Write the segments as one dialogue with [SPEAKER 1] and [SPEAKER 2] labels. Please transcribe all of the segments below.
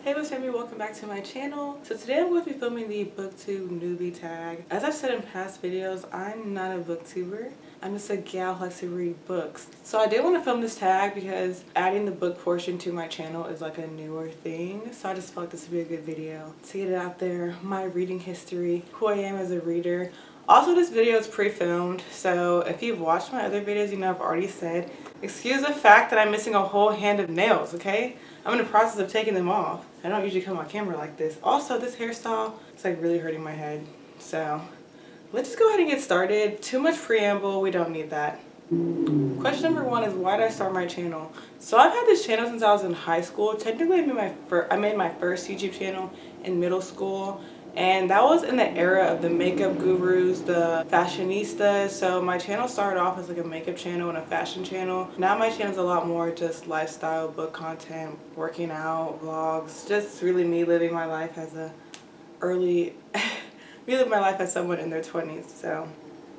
[SPEAKER 1] Hey, what's up, welcome back to my channel. So today I'm going to be filming the Booktube newbie tag. As I've said in past videos, I'm not a booktuber. I'm just a gal who likes to read books. So I did want to film this tag because adding the book portion to my channel is like a newer thing. So I just felt like this would be a good video to get it out there, my reading history, who I am as a reader. Also, this video is pre-filmed, so if you've watched my other videos, you know I've already said, excuse the fact that I'm missing a whole hand of nails, okay? I'm in the process of taking them off. I don't usually come on camera like this. Also, this hairstyle is like really hurting my head. So let's just go ahead and get started. Too much preamble, we don't need that. Question number one is, why did I start my channel? So I've had this channel since I was in high school. Technically, I made my first YouTube channel in middle school. And that was in the era of the makeup gurus, the fashionistas. So my channel started off as like a makeup channel and a fashion channel. Now my channel is a lot more just lifestyle, book content, working out, vlogs. Just really me living my life as me living my life as someone in their 20s. So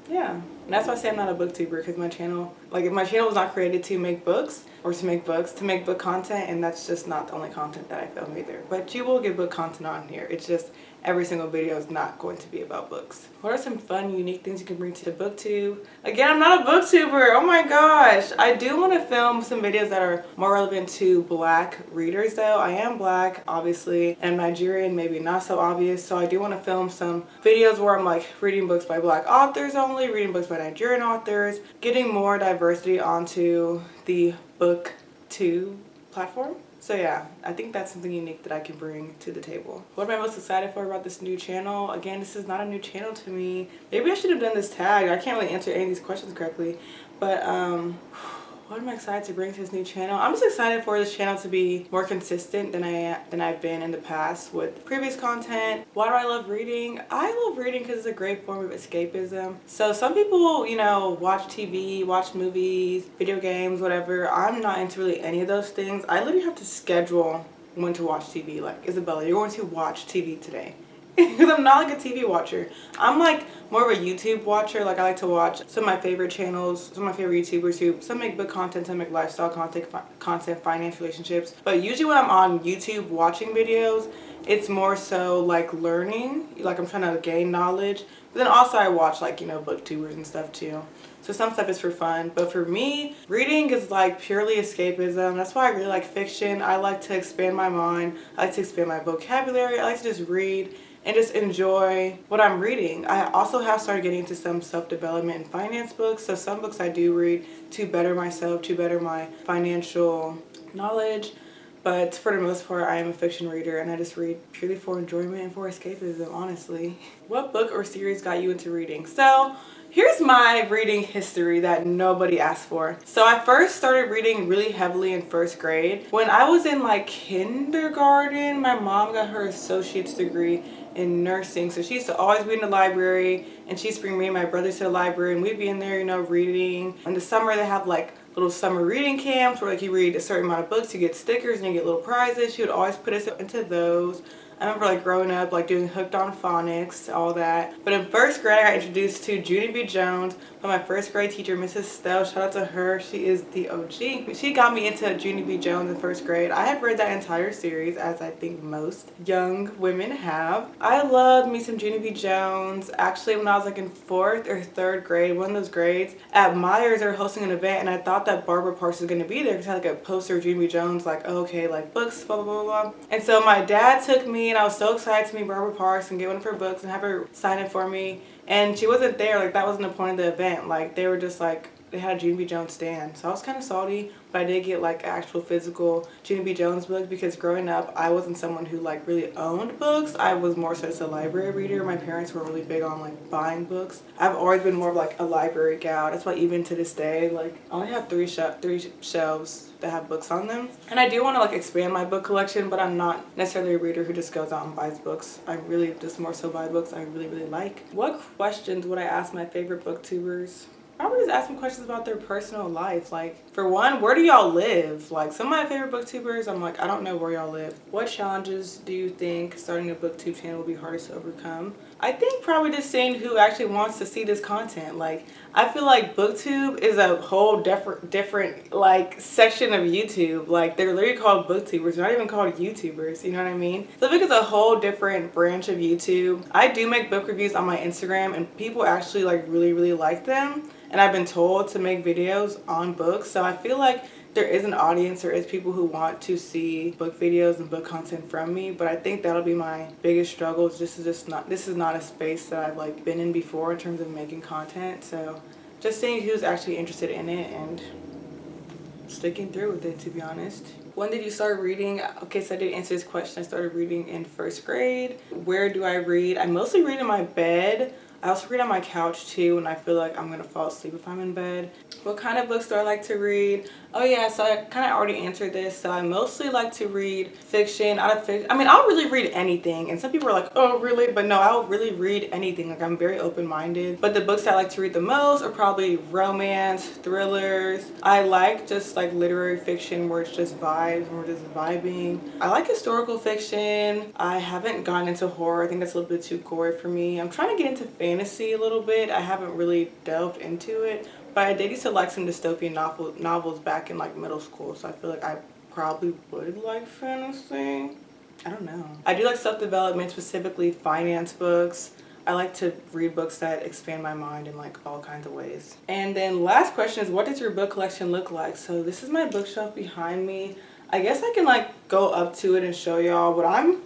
[SPEAKER 1] yeah, and that's why I say I'm not a booktuber, because my channel was not created to make books or to make book content, and that's just not the only content that I film either. But you will get book content on here. It's just every single video is not going to be about books. What are some fun, unique things you can bring to the booktube? Again, I'm not a booktuber. Oh my gosh. I do want to film some videos that are more relevant to black readers though. I am black, obviously, and Nigerian, maybe not so obvious. So I do want to film some videos where I'm like reading books by black authors only, reading books by Nigerian authors, getting more diversity onto the Booktube platform. So yeah, I think that's something unique that I can bring to the table. What am I most excited for about this new channel? Again, this is not a new channel to me. Maybe I should have done this tag. I can't really answer any of these questions correctly. But what am I excited to bring to this new channel? I'm just excited for this channel to be more consistent than I've been in the past with previous content. Why do I love reading? I love reading because it's a great form of escapism. So some people, you know, watch TV, watch movies, video games, whatever. I'm not into really any of those things. I literally have to schedule when to watch TV. Like, Isabella, you're going to watch TV today. Because I'm not like a TV watcher. I'm like more of a YouTube watcher. Like, I like to watch some of my favorite channels, some of my favorite YouTubers who, some make book content, some make lifestyle content, finance, relationships. But usually when I'm on YouTube watching videos, it's more so like learning, like I'm trying to gain knowledge. But then also I watch like, you know, booktubers and stuff too. So some stuff is for fun, but for me, reading is like purely escapism. That's why I really like fiction. I like to expand my mind. I like to expand my vocabulary. I like to just read and just enjoy what I'm reading. I also have started getting into some self-development and finance books. So some books I do read to better myself, to better my financial knowledge. But for the most part, I am a fiction reader, and I just read purely for enjoyment and for escapism, honestly. What book or series got you into reading? So here's my reading history that nobody asked for. So I first started reading really heavily in first grade. When I was in like kindergarten, my mom got her associate's degree in nursing. So she used to always be in the library, and she used to bring me and my brothers to the library, and we'd be in there, you know, reading. In the summer, they have like little summer reading camps where like you read a certain amount of books, you get stickers and you get little prizes. She would always put us into those. I remember like growing up, like doing Hooked on Phonics, all that. But in first grade, I got introduced to Junie B. Jones by my first grade teacher, Mrs. Stell. Shout out to her. She is the OG. She got me into Junie B. Jones in first grade. I have read that entire series, as I think most young women have. I loved me some Junie B. Jones. Actually, when I was like in fourth or third grade, one of those grades, at Myers, they were hosting an event, and I thought that Barbara Parks was going to be there because I had like a poster of Junie B. Jones, like, oh, okay, like books, blah, blah, blah, blah. And so my dad took me, and I was so excited to meet Barbara Parks and get one of her books and have her sign it for me. And she wasn't there. Like, that wasn't the point of the event. Like, they were just like, they had a Junie B. Jones stand. So I was kind of salty, but I did get like actual physical Junie B. Jones book, because growing up, I wasn't someone who like really owned books. I was more so just a library reader. My parents were really big on like buying books. I've always been more of like a library gal. That's why even to this day, like, I only have three shelves that have books on them. And I do want to like expand my book collection, but I'm not necessarily a reader who just goes out and buys books. I really just more so buy books I really, really like. What questions would I ask my favorite booktubers? Probably just ask them questions about their personal life. Like, for one, where do y'all live? Like, some of my favorite booktubers, I'm like, I don't know where y'all live. What challenges do you think starting a booktube channel will be hardest to overcome? I think probably just seeing who actually wants to see this content. Like, I feel like booktube is a whole different like section of YouTube. Like, they're literally called booktubers, they're not even called YouTubers, you know what I mean? So I think it's a whole different branch of YouTube. I do make book reviews on my Instagram and people actually like really like them. And I've been told to make videos on books. So I feel like there is an audience, there is people who want to see book videos and book content from me. But I think that'll be my biggest struggle. This is not a space that I've like been in before in terms of making content. So just seeing who's actually interested in it and sticking through with it, to be honest. When did you start reading? Okay, so I did answer this question. I started reading in 1st grade. Where do I read? I mostly read in my bed. I also read on my couch too when I feel like I'm gonna fall asleep if I'm in bed. What kind of books do I like to read? Oh yeah, so I kind of already answered this. So I mostly like to read fiction. I mean, I'll really read anything. And some people are like, oh really? But no, I'll really read anything. Like, I'm very open-minded. But the books I like to read the most are probably romance, thrillers. I like just like literary fiction where it's just vibes and we're just vibing. I like historical fiction. I haven't gotten into horror. I think that's a little bit too gory for me. I'm trying to get into fantasy a little bit. I haven't really delved into it. But I did used to like some dystopian novels back in like middle school, so I feel like I probably would like fantasy. I don't know. I do like self-development, specifically finance books. I like to read books that expand my mind in like all kinds of ways. And then last question is, what does your book collection look like? So this is my bookshelf behind me. I guess I can like go up to it and show y'all, but I'm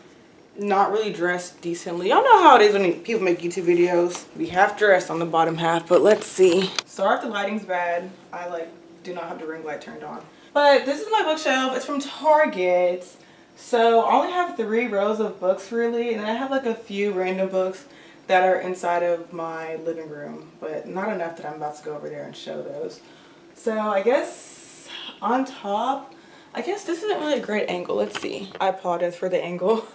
[SPEAKER 1] not really dressed decently. Y'all know how it is when people make YouTube videos. We half dressed on the bottom half, but let's see. Sorry if the lighting's bad. I like do not have the ring light turned on. But this is my bookshelf. It's from Target. So I only have 3 rows of books really, and then I have like a few random books that are inside of my living room, but not enough that I'm about to go over there and show those. So I guess on top, I guess this isn't really a great angle. Let's see. I apologize for the angle.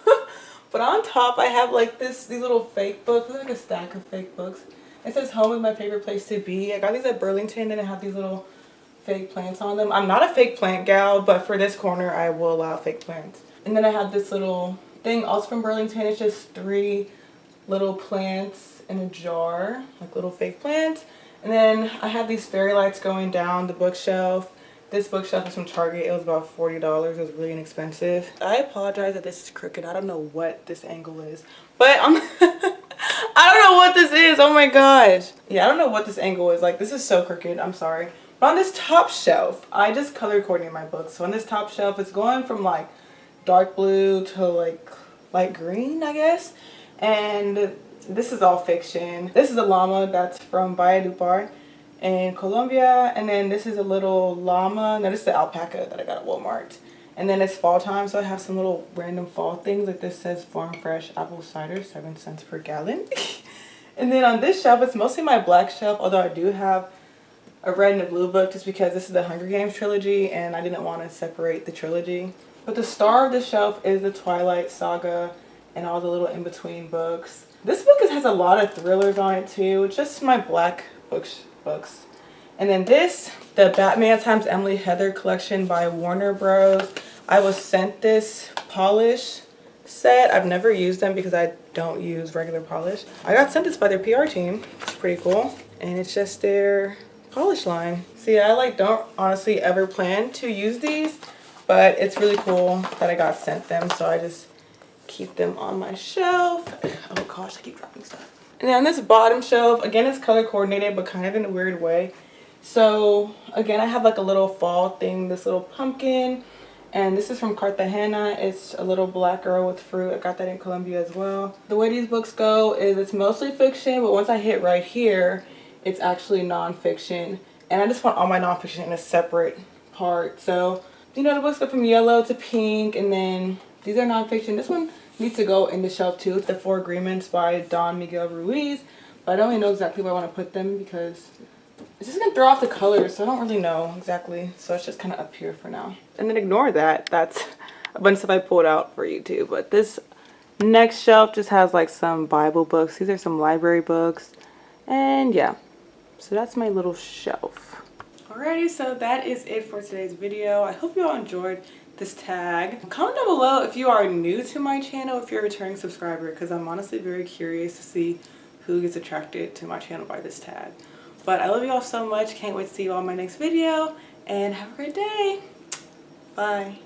[SPEAKER 1] But on top, I have like these little fake books. It's like a stack of fake books. It says home is my favorite place to be. I got these at Burlington and I have these little fake plants on them. I'm not a fake plant gal, but for this corner, I will allow fake plants. And then I have this little thing also from Burlington. It's just 3 little plants in a jar, like little fake plants. And then I have these fairy lights going down the bookshelf. This bookshelf is from Target. It was about $40. It was really inexpensive. I apologize that this is crooked. I don't know what this angle is. But I don't know what this is. Oh my gosh. Yeah, I don't know what this angle is. Like, this is so crooked. I'm sorry. But on this top shelf, I just color coordinate my books. So on this top shelf, it's going from like dark blue to like light green, I guess. And this is all fiction. This is a llama that's from Valledupar in Colombia, and then this is a little llama. No, this is the alpaca that I got at Walmart. And then it's fall time, so I have some little random fall things. Like this says farm fresh apple cider, 7 cents per gallon. And then on this shelf, it's mostly my black shelf, although I do have a red and a blue book just because this is the Hunger Games trilogy and I didn't want to separate the trilogy. But the star of the shelf is the Twilight Saga and all the little in-between books. This book has a lot of thrillers on it too. It's just my black books. And then this, the Batman x Emily Heather collection by Warner Bros. I was sent this polish set. I've never used them because I don't use regular polish. I got sent this by their PR team. It's pretty cool. And it's just their polish line. See, I like don't honestly ever plan to use these, but it's really cool that I got sent them, so I just keep them on my shelf. Oh gosh, I keep dropping stuff. And then on this bottom shelf, again, it's color coordinated, but kind of in a weird way. So again, I have like a little fall thing, this little pumpkin, and this is from Cartagena. It's a little black girl with fruit. I got that in Colombia as well. The way these books go is it's mostly fiction, but once I hit right here, it's actually nonfiction. And I just want all my nonfiction in a separate part. So, you know, the books go from yellow to pink, and then these are nonfiction. This one needs to go in the shelf too. It's The 4 Agreements by Don Miguel Ruiz. But I don't really know exactly where I want to put them because it's just going to throw off the colors. So I don't really know exactly. So it's just kind of up here for now. And then ignore that. That's a bunch of stuff I pulled out for YouTube. But this next shelf just has like some Bible books. These are some library books. And yeah. So that's my little shelf. Alrighty, so that is it for today's video. I hope you all enjoyed this tag. Comment down below if you are new to my channel, if you're a returning subscriber, because I'm honestly very curious to see who gets attracted to my channel by this tag. But I love you all so much. Can't wait to see you all in my next video, and have a great day. Bye.